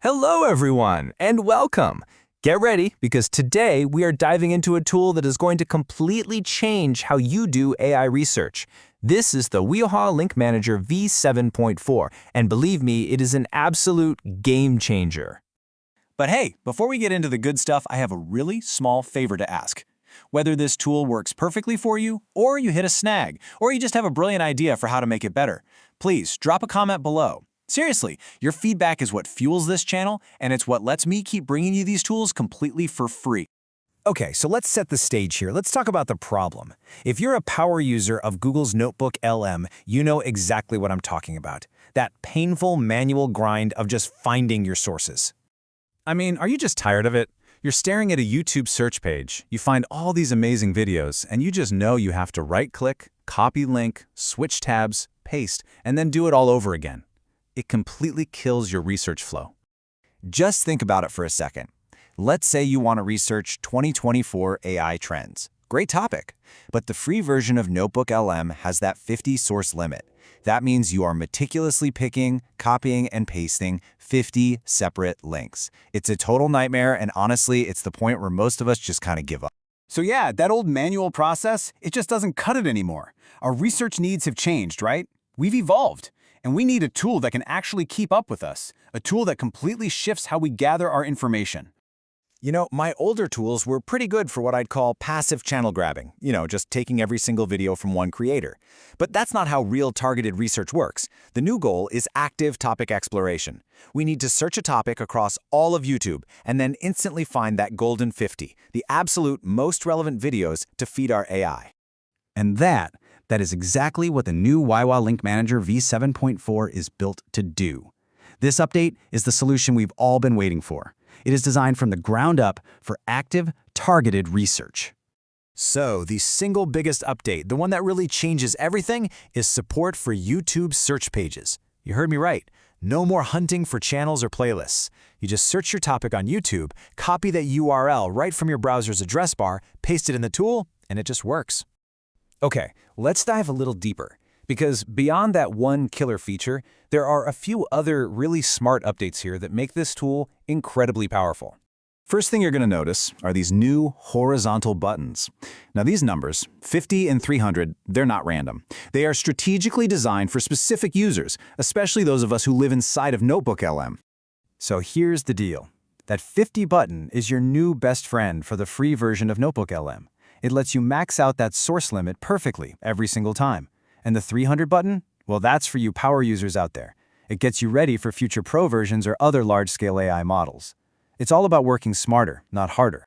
Hello everyone, and welcome! Get ready, because today we are diving into a tool that is going to completely change how you do AI research. This is the Wioha Link Manager v7.4, and believe me, it is an absolute game changer. But hey, before we get into the good stuff, I have a really small favor to ask. Whether this tool works perfectly for you, or you hit a snag, or you just have a brilliant idea for how to make it better, please drop a comment below. Seriously, your feedback is what fuels this channel, and it's what lets me keep bringing you these tools completely for free. Okay, so let's set the stage here. Let's talk about the problem. If you're a power user of Google's NotebookLM, you know exactly what I'm talking about. That painful manual grind of just finding your sources. I mean, are you just tired of it? You're staring at a YouTube search page, you find all these amazing videos, and you just know you have to right-click, copy link, switch tabs, paste, and then do it all over again. It completely kills your research flow. Just think about it for a second. Let's say you want to research 2024 AI trends. Great topic. But the free version of NotebookLM has that 50 source limit. That means you are meticulously picking, copying, and pasting 50 separate links. It's a total nightmare, and honestly, it's the point where most of us just kind of give up. So yeah, that old manual process, it just doesn't cut it anymore. Our research needs have changed, right? We've evolved. And we need a tool that can actually keep up with us, a tool that completely shifts how we gather our information. You know, my older tools were pretty good for what I'd call passive channel grabbing, just taking every single video from one creator. But that's not how real targeted research works. The new goal is active topic exploration. We need to search a topic across all of YouTube and then instantly find that golden 50, the absolute most relevant videos to feed our AI. And that is exactly what the new Wioha Link Manager v7.4 is built to do. This update is the solution we've all been waiting for. It is designed from the ground up for active, targeted research. So, the single biggest update, the one that really changes everything, is support for YouTube search pages. You heard me right. No more hunting for channels or playlists. You just search your topic on YouTube, copy that URL right from your browser's address bar, paste it in the tool, and it just works. Okay, let's dive a little deeper, because beyond that one killer feature, there are a few other really smart updates here that make this tool incredibly powerful. First thing you're going to notice are these new horizontal buttons. Now these numbers, 50 and 300, they're not random. They are strategically designed for specific users, especially those of us who live inside of NotebookLM. So here's the deal. That 50 button is your new best friend for the free version of NotebookLM. It lets you max out that source limit perfectly every single time. And the 300 button? Well, that's for you power users out there. It gets you ready for future pro versions or other large-scale AI models. It's all about working smarter, not harder.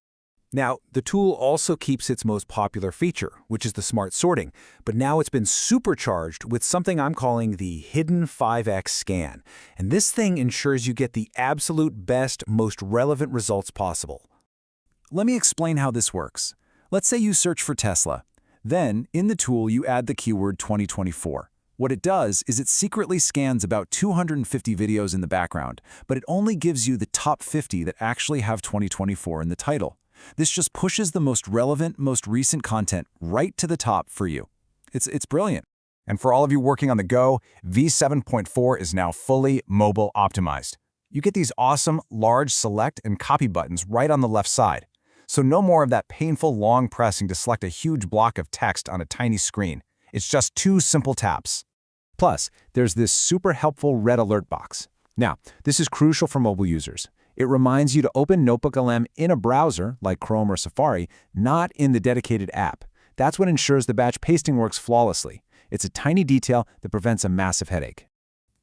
Now, the tool also keeps its most popular feature, which is the smart sorting, but now it's been supercharged with something I'm calling the hidden 5x scan. And this thing ensures you get the absolute best, most relevant results possible. Let me explain how this works. Let's say you search for Tesla. Then, in the tool, you add the keyword 2024. What it does is it secretly scans about 250 videos in the background, but it only gives you the top 50 that actually have 2024 in the title. This just pushes the most relevant, most recent content right to the top for you. It's brilliant. And for all of you working on the go, v7.4 is now fully mobile optimized. You get these awesome, large select and copy buttons right on the left side. So no more of that painful long pressing to select a huge block of text on a tiny screen. It's just 2 simple taps. Plus, there's this super helpful red alert box. Now, this is crucial for mobile users. It reminds you to open NotebookLM in a browser, like Chrome or Safari, not in the dedicated app. That's what ensures the batch pasting works flawlessly. It's a tiny detail that prevents a massive headache.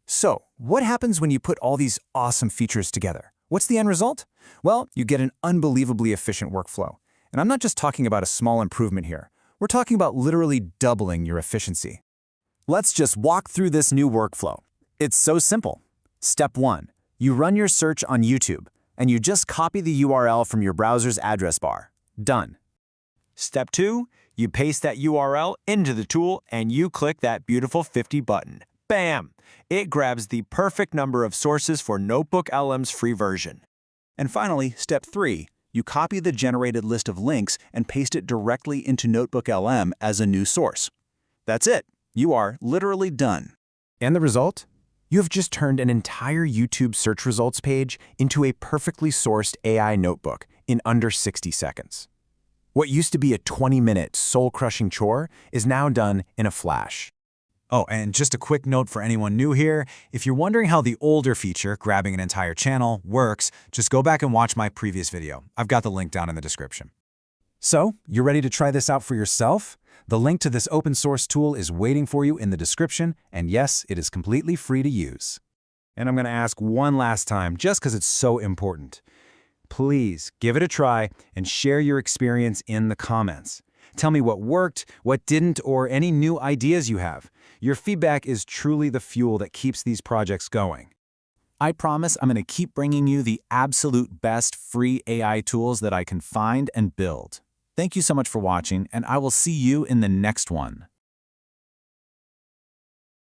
So, what happens when you put all these awesome features together? What's the end result? Well, you get an unbelievably efficient workflow. And I'm not just talking about a small improvement here. We're talking about literally doubling your efficiency. Let's just walk through this new workflow. It's so simple. Step 1. You run your search on YouTube, and you just copy the URL from your browser's address bar. Done. Step 2. You paste that URL into the tool, and you click that beautiful 50 button. Bam! It grabs the perfect number of sources for NotebookLM's free version. And finally, step 3. You copy the generated list of links and paste it directly into NotebookLM as a new source. That's it. You are literally done. And the result? You have just turned an entire YouTube search results page into a perfectly sourced AI notebook in under 60 seconds. What used to be a 20-minute soul-crushing chore is now done in a flash. Oh, and just a quick note for anyone new here, if you're wondering how the older feature, grabbing an entire channel, works, just go back and watch my previous video. I've got the link down in the description. So, you're ready to try this out for yourself? The link to this open source tool is waiting for you in the description, and yes, it is completely free to use. And I'm going to ask one last time, just because it's so important. Please give it a try and share your experience in the comments. Tell me what worked, what didn't, or any new ideas you have. Your feedback is truly the fuel that keeps these projects going. I promise I'm going to keep bringing you the absolute best free AI tools that I can find and build. Thank you so much for watching, and I will see you in the next one.